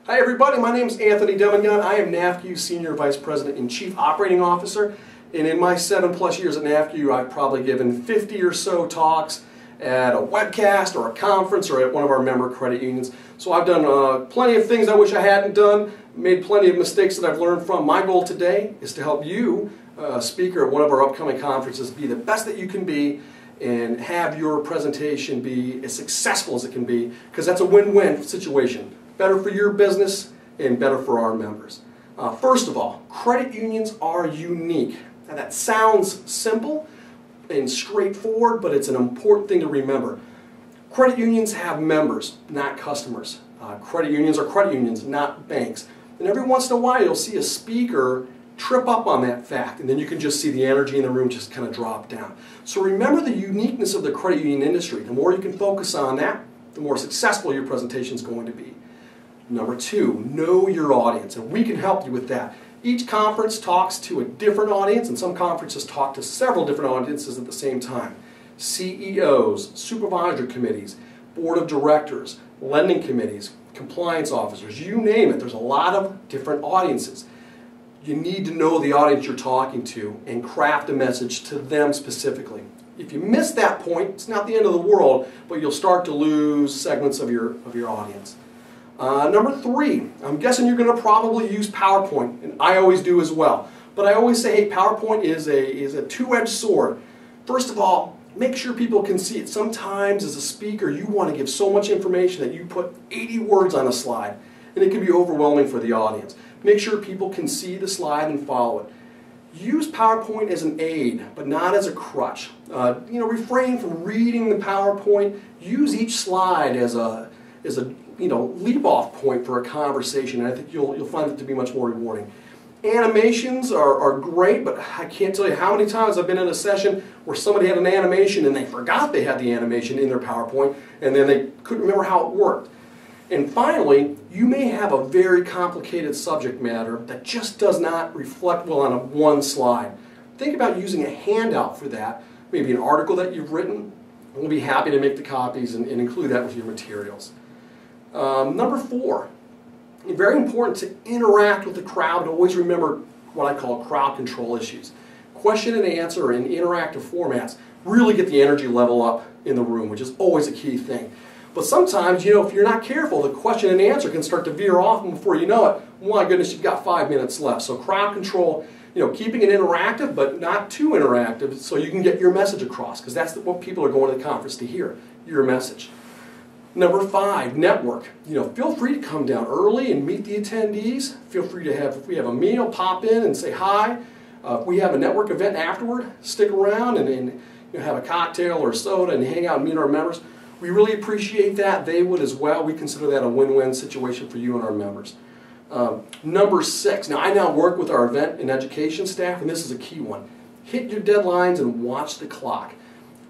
Hi everybody, my name is Anthony Demangone. I am NAFCU Senior Vice President and Chief Operating Officer, and in my 7+ years at NAFCU I've probably given 50 or so talks at a webcast or a conference or at one of our member credit unions. So I've done plenty of things I wish I hadn't done, made plenty of mistakes that I've learned from. My goal today is to help you, speaker at one of our upcoming conferences, be the best that you can be and have your presentation be as successful as it can be, because that's a win-win situation. Better for your business and better for our members. First of all, credit unions are unique. Now that sounds simple and straightforward, but it's an important thing to remember. Credit unions have members, not customers. Credit unions are credit unions, not banks. And every once in a while you'll see a speaker trip up on that fact, and then you can just see the energy in the room just kind of drop down. So remember the uniqueness of the credit union industry. The more you can focus on that, the more successful your presentation is going to be. Number two, know your audience, and we can help you with that. Each conference talks to a different audience, and some conferences talk to several different audiences at the same time. CEOs, supervisory committees, board of directors, lending committees, compliance officers, you name it. There's a lot of different audiences. You need to know the audience you're talking to and craft a message to them specifically. If you miss that point, it's not the end of the world, but you'll start to lose segments of your audience. Number three, I'm guessing you're going to probably use PowerPoint, and I always do as well. But I always say, hey, PowerPoint is a two-edged sword. First of all, make sure people can see it. Sometimes as a speaker, you want to give so much information that you put 80 words on a slide, and it can be overwhelming for the audience. Make sure people can see the slide and follow it. Use PowerPoint as an aid, but not as a crutch. Refrain from reading the PowerPoint. Use each slide as a leap-off point for a conversation, and I think you'll find it to be much more rewarding. Animations are great, but I can't tell you how many times I've been in a session where somebody had an animation and they forgot they had the animation in their PowerPoint, and then they couldn't remember how it worked. And finally, you may have a very complicated subject matter that just does not reflect well on one slide. Think about using a handout for that, maybe an article that you've written. We'll be happy to make the copies and include that with your materials. Number four, very important to interact with the crowd. Always remember what I call crowd control issues. Question and answer in interactive formats really get the energy level up in the room, which is always a key thing. But sometimes, if you're not careful, the question and answer can start to veer off, and before you know it, my goodness, you've got 5 minutes left. So crowd control, keeping it interactive, but not too interactive, so you can get your message across, because that's what people are going to the conference to hear, your message. Number five, network. Feel free to come down early and meet the attendees. Feel free to if we have a meal, pop in and say hi. If we have a network event afterward, stick around and have a cocktail or a soda and hang out and meet our members. We really appreciate that. They would as well. We consider that a win-win situation for you and our members. Number six, I now work with our event and education staff, and this is a key one. Hit your deadlines and watch the clock.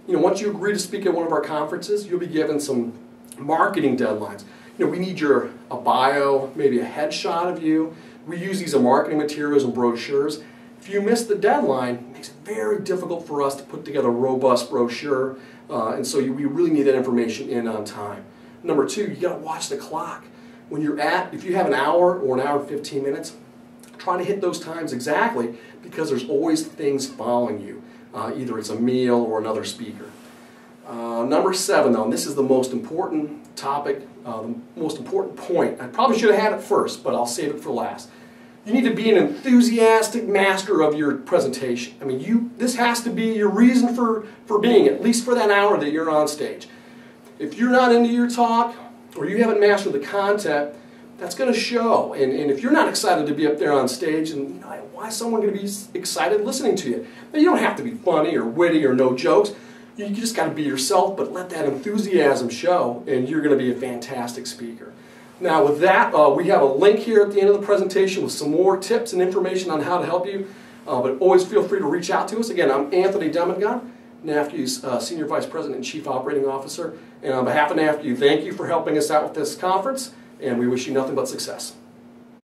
Once you agree to speak at one of our conferences, you'll be given some marketing deadlines. We need a bio, maybe a headshot of you. We use these as marketing materials and brochures. If you miss the deadline, it makes it very difficult for us to put together a robust brochure, and so we really need that information in on time. Number two, you got to watch the clock. If you have an hour or an hour and 15 minutes, try to hit those times exactly, because there's always things following you. Either it's a meal or another speaker. Number seven, though, and this is the most important topic, the most important point. I probably should have had it first, but I'll save it for last. You need to be an enthusiastic master of your presentation. This has to be your reason for being, at least for that hour that you're on stage. If you're not into your talk, or you haven't mastered the content, that's going to show. And if you're not excited to be up there on stage, and why is someone going to be excited listening to you? Now, you don't have to be funny or witty or no jokes. You just got to be yourself, but let that enthusiasm show, and you're going to be a fantastic speaker. Now with that, we have a link here at the end of the presentation with some more tips and information on how to help you, but always feel free to reach out to us. Again, I'm Anthony Demangone, NAFCU's Senior Vice President and Chief Operating Officer, and on behalf of NAFCU, thank you for helping us out with this conference, and we wish you nothing but success.